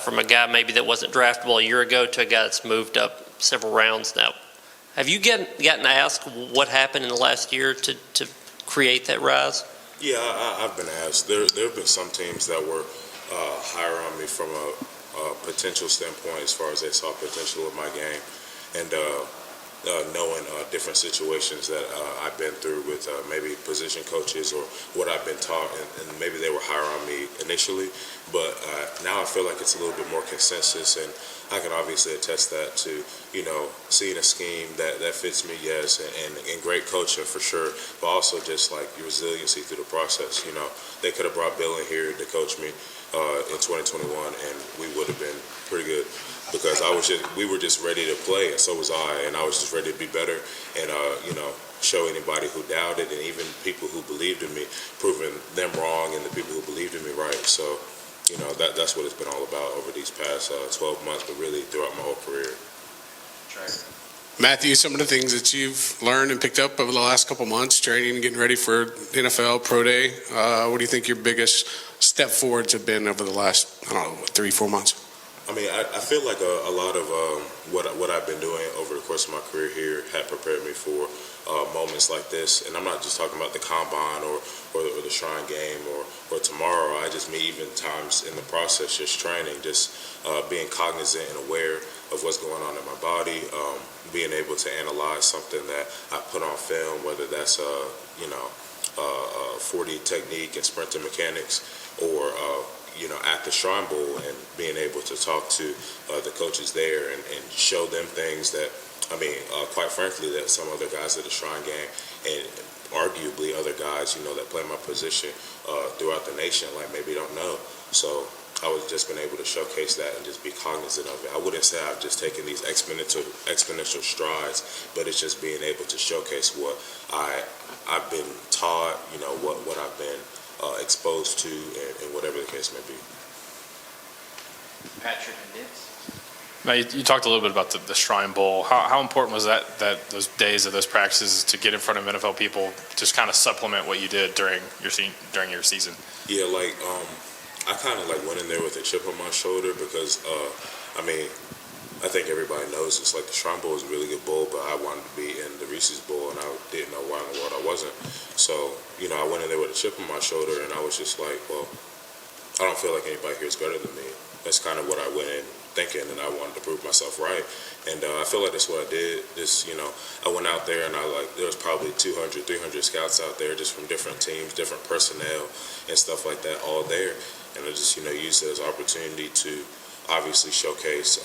from a guy maybe that wasn't draftable a year ago to a guy that's moved up several rounds now. Have you gotten asked what happened in the last year to create that rise? Yeah, I've been asked. There have been some teams that were higher on me from a potential standpoint as far as they saw potential in my game. And knowing different situations that I've been through with maybe position coaches or what I've been taught, and maybe they were higher on me initially, but now I feel like it's a little bit more consensus, and I can obviously attest that to, seeing a scheme that fits me, yes, and great coaching for sure, but also just like your resiliency through the process. They could have brought Bill in here to coach me in 2021, and we would have been pretty good, because we were just ready to play, and so was I, and I was just ready to be better, and show anybody who doubted, and even people who believed in me, proving them wrong, and the people who believed in me right. So, that's what it's been all about over these past 12 months, but really throughout my whole career. Matthew, some of the things that you've learned and picked up over the last couple months, training and getting ready for NFL Pro Day, what do you think your biggest step forwards have been over the last, 3-4 months? I mean, I feel like a lot of what I've been doing over the course of my career here had prepared me for moments like this. And I'm not just talking about the combine or the Shrine game or tomorrow. I just mean even times in the process, just training, just being cognizant and aware of what's going on in my body, being able to analyze something that I put on film, whether that's 40 technique and sprinter mechanics, or at the Shrine Bowl, and being able to talk to the coaches there and show them things that, quite frankly, that some other guys at the Shrine game, and arguably other guys, that play my position throughout the nation, like maybe don't know. So I was just been able to showcase that and just be cognizant of it. I wouldn't say I've just taken these exponential strides, but it's just being able to showcase what I've been taught, what I've been exposed to, and whatever the case may be. Patrick and Dix. Now, you talked a little bit about the Shrine Bowl. How important was that those days of those practices to get in front of NFL people, just kind of supplement what you did during your season? Yeah, I kind of went in there with a chip on my shoulder, because I think everybody knows it's like the Shrine Bowl is a really good bowl, but I wanted to be in the Reese's Bowl, and I didn't know why in the world I wasn't. So, I went in there with a chip on my shoulder, and I was just like, well, I don't feel like anybody here is better than me. That's kind of what I went in thinking, and I wanted to prove myself right. And I feel like that's what I did. I went out there, and there was probably 200, 300 scouts out there, just from different teams, different personnel, and stuff like that, all there. And I just, used it as an opportunity to obviously showcase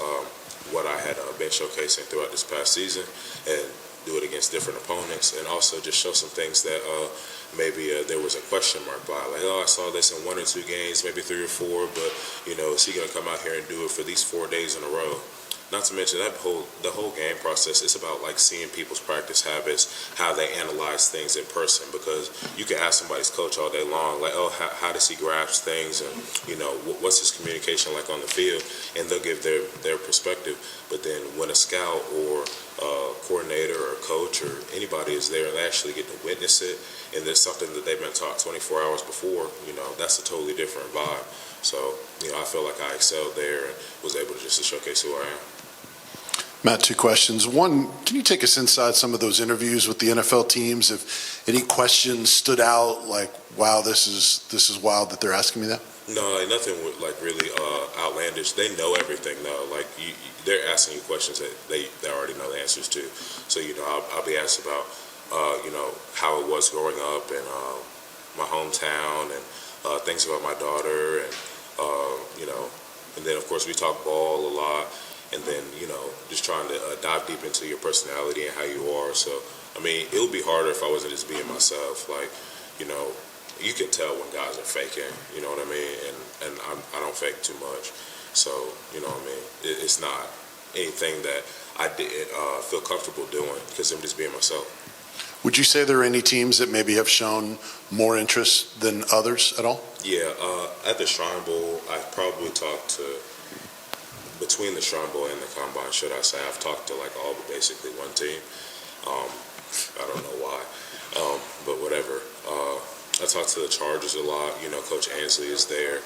what I had been showcasing throughout this past season, and do it against different opponents, and also just show some things that maybe there was a question mark by, I saw this in 1 or 2 games, maybe 3 or 4, but is he going to come out here and do it for these 4 days in a row? Not to mention the whole game process. It's about seeing people's practice habits, how they analyze things in person, because you can ask somebody's coach all day long, how does he grasp things, and what's his communication like on the field, and they'll give their perspective. But then when a scout or a coordinator or a coach or anybody is there and they actually get to witness it, and there's something that they've been taught 24 hours before, that's a totally different vibe. So I feel like I excelled there and was able to just showcase who I am. Matt, 2 questions. One, can you take us inside some of those interviews with the NFL teams? If any questions stood out, wow, this is wild that they're asking me that? No, nothing really outlandish. They know everything though. They're asking you questions that they already know the answers to. So I'll be asked about how it was growing up in my hometown, and things about my daughter, and and then of course we talk ball a lot. And then, just trying to dive deep into your personality and how you are. So, it would be harder if I wasn't just being myself. You can tell when guys are faking, you know what I mean? And I don't fake too much. So, it's not anything that I didn't feel comfortable doing, because I'm just being myself. Would you say there are any teams that maybe have shown more interest than others at all? Yeah, at the Shrine Bowl, I probably talked to, between the Shrine Bowl and the Combine, should I say, I've talked to all but basically one team. I don't know why, but whatever. I talked to the Chargers a lot. Coach Ansley is there.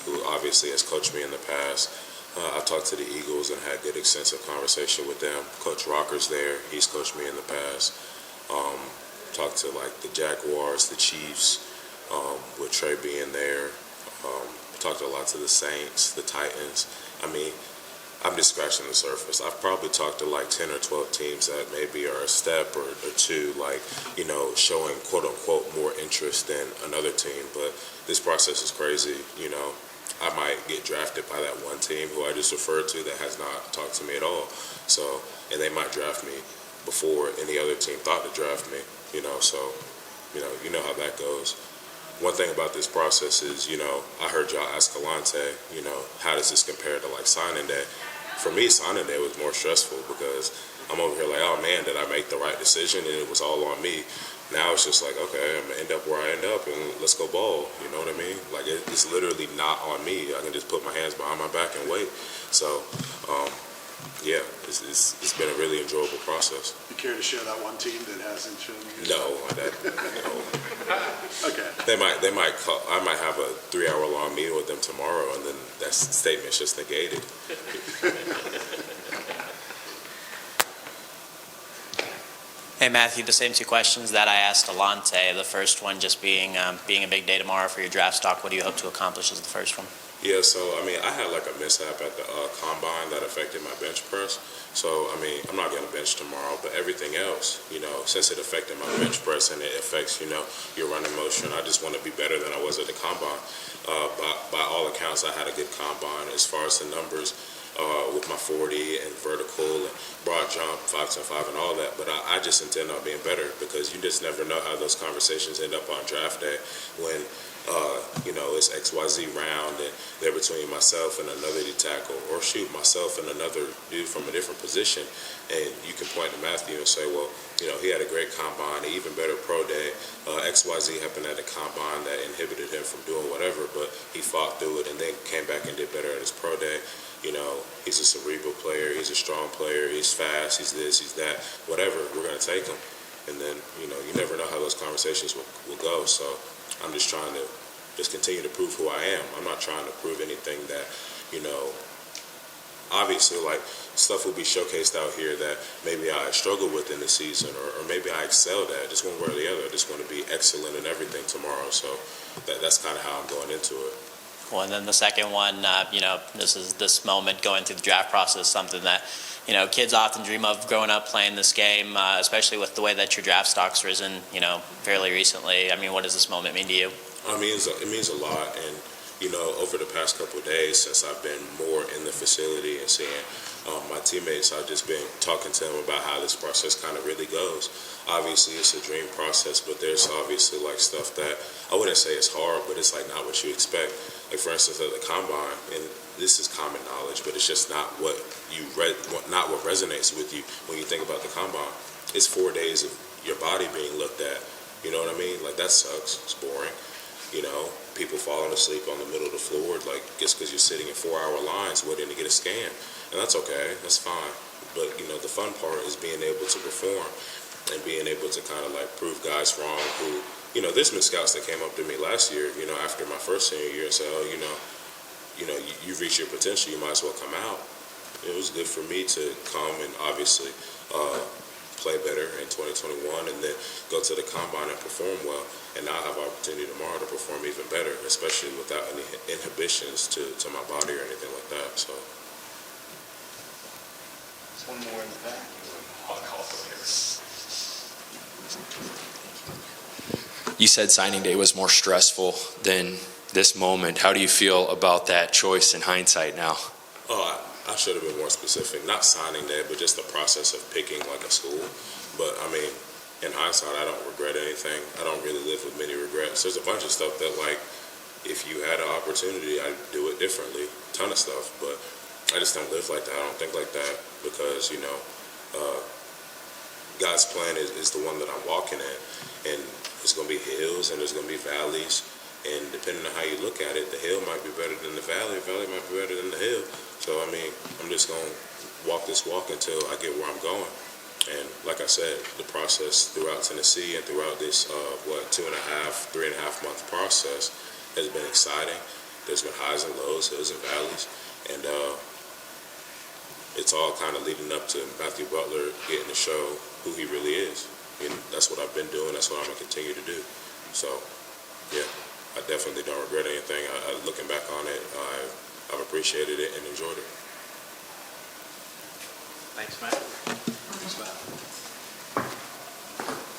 who obviously has coached me in the past. I talked to the Eagles and had good extensive conversation with them. Coach Rocker's there. He's coached me in the past. Talked to like the Jaguars, the Chiefs, with Trey being there. Talked a lot to the Saints, the Titans. I mean, I'm just scratching the surface. I've probably talked to like 10 or 12 teams that maybe are a step or two, like, showing quote unquote more interest than another team. But this process is crazy. I might get drafted by that one team who I just referred to that has not talked to me at all. So, and they might draft me before any other team thought to draft me, so, you know how that goes. One thing about this process is, I heard y'all ask Alante, how does this compare to like signing day? For me, signing day was more stressful because I'm over here like, oh man, did I make the right decision? And it was all on me. Now it's just like, okay, I'm going to end up where I end up and let's go ball. You know what I mean? Like, it's literally not on me. I can just put my hands behind my back and wait. So, yeah, it's been a really enjoyable process. You care to share that one team that hasn't shown you? No. Okay. They might call. I might have a 3-hour-long meeting with them tomorrow, and then that statement's just negated. Hey, Matthew, the same two questions that I asked Alante. The first one just being a big day tomorrow for your draft stock. What do you hope to accomplish as the first one? Yeah, so, I had like a mishap at the combine that affected my bench press. So, I'm not going to bench tomorrow, but everything else, since it affected my bench press and it affects, your running motion, I just want to be better than I was at the combine. By all accounts, I had a good combine as far as the numbers. With my 40 and vertical and broad jump, 5-10-5 and all that. But I just intend on being better because you just never know how those conversations end up on draft day when, it's XYZ round and they're between myself and another D tackle or shoot myself and another dude from a different position. And you can point to Matthew and say, well, he had a great combine, an even better pro day. XYZ happened at a combine that inhibited him from doing whatever, but he fought through it and then came back and did better at his pro day. He's a cerebral player, he's a strong player, he's fast, he's this, he's that, whatever, we're going to take him. And then, you never know how those conversations will go. So I'm just trying to just continue to prove who I am. I'm not trying to prove anything that, obviously, like, stuff will be showcased out here that maybe I struggled with in the season or maybe I excelled at, just one way or the other. I just want to be excellent in everything tomorrow. So that's kind of how I'm going into it. Well, and then the second one, this moment going through the draft process, something that, kids often dream of growing up playing this game, especially with the way that your draft stock's risen, fairly recently. What does this moment mean to you? It means a lot. And, over the past couple of days since I've been more in the facility and seeing my teammates, I've just been talking to them about how this process kind of really goes. Obviously, it's a dream process, but there's obviously like stuff that I wouldn't say is hard, but it's like not what you expect. Like, for instance, at the combine, and this is common knowledge, but it's just not what not what resonates with you when you think about the combine. It's 4 days of your body being looked at. You know what I mean? Like, that sucks. It's boring. People falling asleep on the middle of the floor, like, just because you're sitting in 4-hour lines waiting to get a scan. And that's okay. That's fine. But, the fun part is being able to perform and being able to kind of, like, prove guys wrong who, there's been scouts that came up to me last year, after my first senior year and said, oh, you've reached your potential. You might as well come out. It was good for me to come and obviously play better in 2021 and then go to the combine and perform well. And now I have an opportunity tomorrow to perform even better, especially without any inhibitions to my body or anything like that. So. There's one more in the back. You said signing day was more stressful than this moment. How do you feel about that choice in hindsight now? Oh, I should have been more specific. Not signing day, but just the process of picking like a school. But in hindsight, I don't regret anything. I don't really live with many regrets. There's a bunch of stuff that, like, if you had an opportunity, I'd do it differently. A ton of stuff, but I just don't live like that. I don't think like that because, God's plan is the one that I'm walking in. And there's going to be hills and there's going to be valleys. And depending on how you look at it, the hill might be better than the valley might be better than the hill. So, I'm just going to walk this walk until I get where I'm going. And like I said, the process throughout Tennessee and throughout this, 2.5, 3.5 month process has been exciting. there's been highs and lows, hills and valleys, and it's all kind of leading up to Matthew Butler getting to show who he really is. And that's what I've been doing. That's what I'm going to continue to do. So, yeah, I definitely don't regret anything. Looking back on it, I've appreciated it and enjoyed it. Thanks, Matt.